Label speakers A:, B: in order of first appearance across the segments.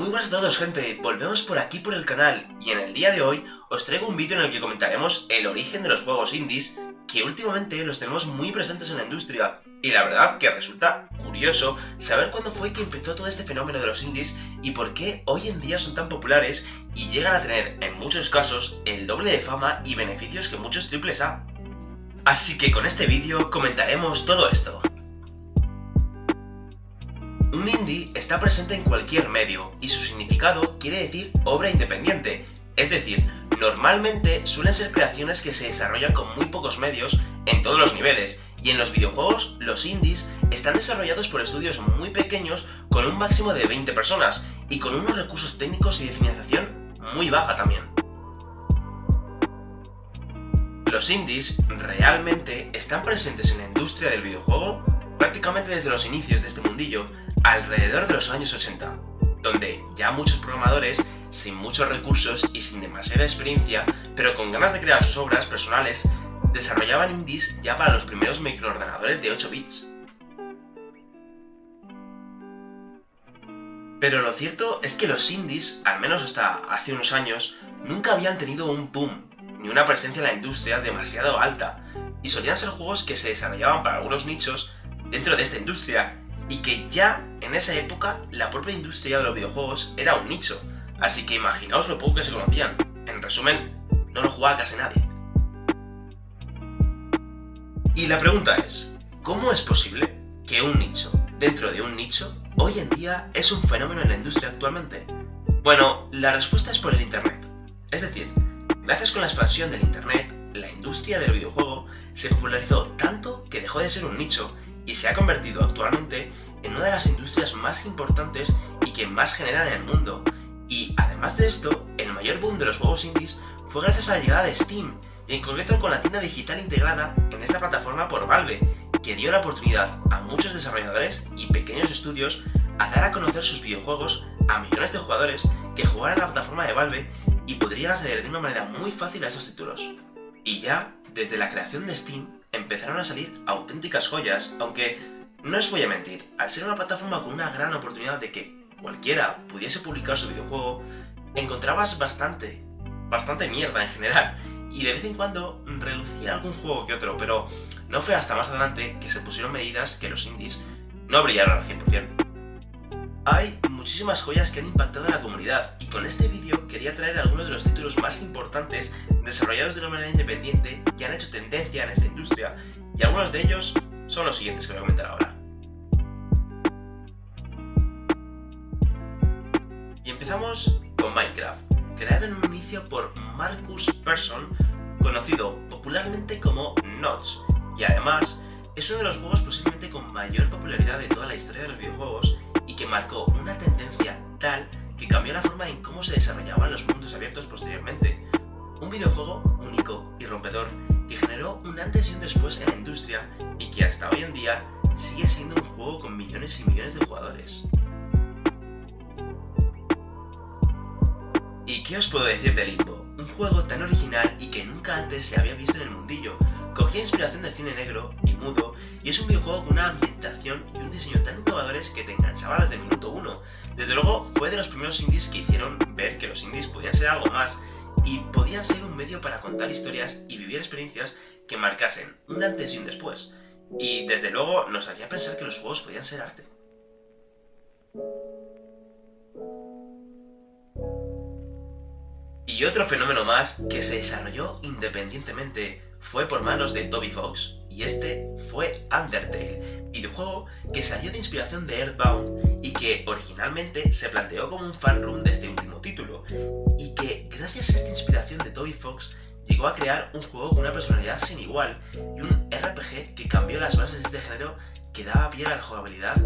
A: Muy buenas a todos, gente, volvemos por aquí por el canal y en el día de hoy os traigo un vídeo en el que comentaremos el origen de los juegos indies, que últimamente los tenemos muy presentes en la industria, y la verdad que resulta curioso saber cuándo fue que empezó todo este fenómeno de los indies y por qué hoy en día son tan populares y llegan a tener, en muchos casos, el doble de fama y beneficios que muchos AAA. Así que con este vídeo comentaremos todo esto. Un indie está presente en cualquier medio y su significado quiere decir obra independiente, es decir, normalmente suelen ser creaciones que se desarrollan con muy pocos medios en todos los niveles, y en los videojuegos los indies están desarrollados por estudios muy pequeños con un máximo de 20 personas y con unos recursos técnicos y de financiación muy baja también. Los indies realmente están presentes en la industria del videojuego prácticamente desde los inicios de este mundillo, alrededor de los años 80, donde ya muchos programadores, sin muchos recursos y sin demasiada experiencia, pero con ganas de crear sus obras personales, desarrollaban indies ya para los primeros microordenadores de 8 bits. Pero lo cierto es que los indies, al menos hasta hace unos años, nunca habían tenido un boom, ni una presencia en la industria demasiado alta, y solían ser juegos que se desarrollaban para algunos nichos dentro de esta industria, y que ya en esa época la propia industria de los videojuegos era un nicho, así que imaginaos lo poco que se conocían. En resumen, no lo jugaba casi nadie. Y la pregunta es, ¿cómo es posible que un nicho dentro de un nicho hoy en día es un fenómeno en la industria actualmente? Bueno, la respuesta es por el internet. Es decir, gracias con la expansión del internet, la industria del videojuego se popularizó tanto que dejó de ser un nicho y se ha convertido actualmente en una de las industrias más importantes y que más generan en el mundo. Y además de esto, el mayor boom de los juegos indies fue gracias a la llegada de Steam, y en concreto con la tienda digital integrada en esta plataforma por Valve, que dio la oportunidad a muchos desarrolladores y pequeños estudios a dar a conocer sus videojuegos a millones de jugadores que jugaran en la plataforma de Valve y podrían acceder de una manera muy fácil a estos títulos. Y ya, desde la creación de Steam, empezaron a salir auténticas joyas, aunque no os voy a mentir, al ser una plataforma con una gran oportunidad de que cualquiera pudiese publicar su videojuego, encontrabas bastante mierda en general, y de vez en cuando relucía algún juego que otro, pero no fue hasta más adelante que se pusieron medidas que los indies no brillaron al 100%. Hay muchísimas joyas que han impactado en la comunidad, y con este vídeo quería traer algunos de los títulos más importantes desarrollados de una manera independiente que han hecho tendencia en esta industria, y algunos de ellos son los siguientes que voy a comentar ahora. Y empezamos con Minecraft, creado en un inicio por Markus Persson, conocido popularmente como Notch, y además es uno de los juegos posiblemente con mayor popularidad de toda la historia de los videojuegos y que marcó una tendencia tal que cambió la forma en cómo se desarrollaban los mundos abiertos posteriormente. Un videojuego único y rompedor que generó un antes y un después en la industria y que hasta hoy en día sigue siendo un juego con millones y millones de jugadores. ¿Y qué os puedo decir de Limbo? Un juego tan original y que nunca antes se había visto en el mundillo. Cogía inspiración del cine negro y mudo, y es un videojuego con una ambientación y un diseño tan innovadores que te enganchaba desde el minuto 1. Desde luego fue de los primeros indies que hicieron ver que los indies podían ser algo más, y podían ser un medio para contar historias y vivir experiencias que marcasen un antes y un después. Y desde luego nos hacía pensar que los juegos podían ser arte. Y otro fenómeno más que se desarrolló independientemente fue por manos de Toby Fox, y este fue Undertale, videojuego que salió de inspiración de Earthbound y que originalmente se planteó como un fanroom de este último título, y que gracias a esta inspiración de Toby Fox llegó a crear un juego con una personalidad sin igual y un RPG que cambió las bases de este género, que daba pie a la jugabilidad,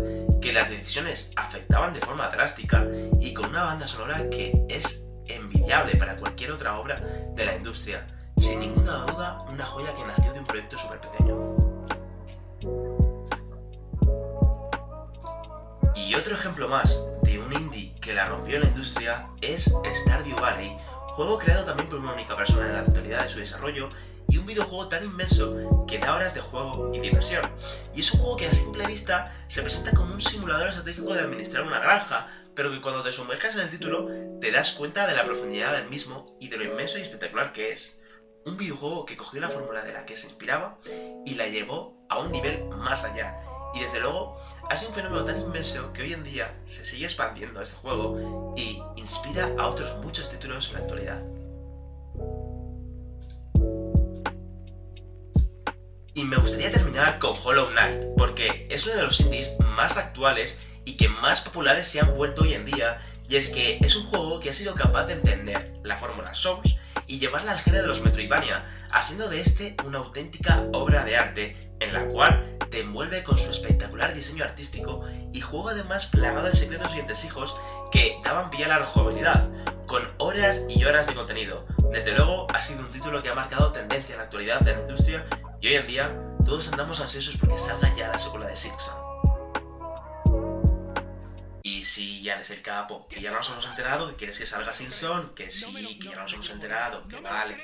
A: que las decisiones afectaban de forma drástica y con una banda sonora que es envidiable para cualquier otra obra de la industria. Sin ninguna duda, una joya que nació de un proyecto súper pequeño. Y otro ejemplo más de un indie que la rompió en la industria es Stardew Valley, juego creado también por una única persona en la totalidad de su desarrollo y un videojuego tan inmenso que da horas de juego y diversión. Y es un juego que a simple vista se presenta como un simulador estratégico de administrar una granja, pero que cuando te sumerjas en el título te das cuenta de la profundidad del mismo y de lo inmenso y espectacular que es. Un videojuego que cogió la fórmula de la que se inspiraba y la llevó a un nivel más allá. Y desde luego, ha sido un fenómeno tan inmenso que hoy en día se sigue expandiendo este juego y inspira a otros muchos títulos en la actualidad. Y me gustaría terminar con Hollow Knight, porque es uno de los indies más actuales y que más populares se han vuelto hoy en día, y es que es un juego que ha sido capaz de entender la fórmula Souls y llevarla al género de los Metroidvania, haciendo de este una auténtica obra de arte, en la cual te envuelve con su espectacular diseño artístico y juego además plagado de secretos y entresijos que daban pie a la rejugabilidad, con horas y horas de contenido. Desde luego ha sido un título que ha marcado tendencia en la actualidad de la industria y hoy en día todos andamos ansiosos porque salga ya la secuela de Silksong. Y si ya eres el capo, que ya nos hemos enterado que quieres que salga Silksong, que sí, que ya nos hemos enterado, que vale.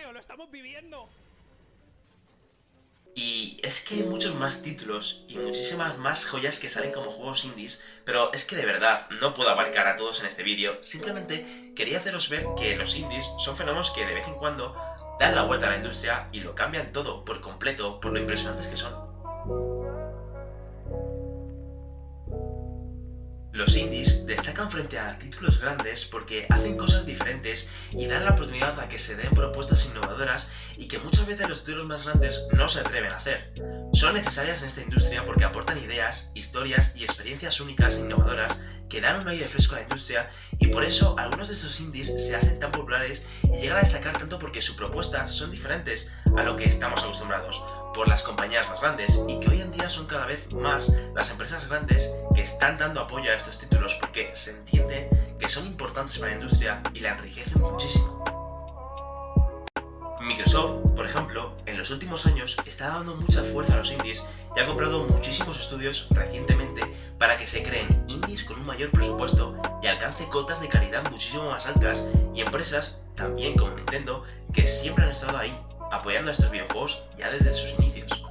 A: Y es que hay muchos más títulos y muchísimas más joyas que salen como juegos indies, pero es que de verdad no puedo abarcar a todos en este vídeo, simplemente quería haceros ver que los indies son fenómenos que de vez en cuando dan la vuelta a la industria y lo cambian todo por completo por lo impresionantes que son. Los indies destacan frente a títulos grandes porque hacen cosas diferentes y dan la oportunidad a que se den propuestas innovadoras y que muchas veces los títulos más grandes no se atreven a hacer. Son necesarias en esta industria porque aportan ideas, historias y experiencias únicas e innovadoras que dan un aire fresco a la industria, y por eso algunos de estos indies se hacen tan populares y llegan a destacar tanto porque sus propuestas son diferentes a lo que estamos acostumbrados por las compañías más grandes, y que hoy en día son cada vez más las empresas grandes que están dando apoyo a estos títulos porque se entiende que son importantes para la industria y la enriquecen muchísimo. Microsoft, por ejemplo, en los últimos años está dando mucha fuerza a los indies y ha comprado muchísimos estudios recientemente para que se creen indies con un mayor presupuesto y alcance cotas de calidad muchísimo más altas, y empresas, también como Nintendo, que siempre han estado ahí apoyando a estos videojuegos ya desde sus inicios.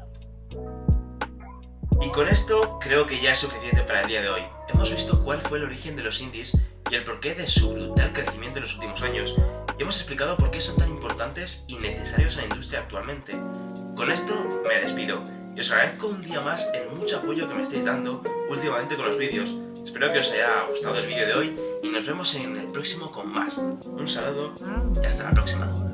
A: Y con esto creo que ya es suficiente para el día de hoy. Hemos visto cuál fue el origen de los indies y el porqué de su brutal crecimiento en los últimos años, y hemos explicado por qué son tan importantes y necesarios en la industria actualmente. Con esto me despido y os agradezco un día más el mucho apoyo que me estáis dando últimamente con los vídeos. Espero que os haya gustado el vídeo de hoy y nos vemos en el próximo con más. Un saludo y hasta la próxima.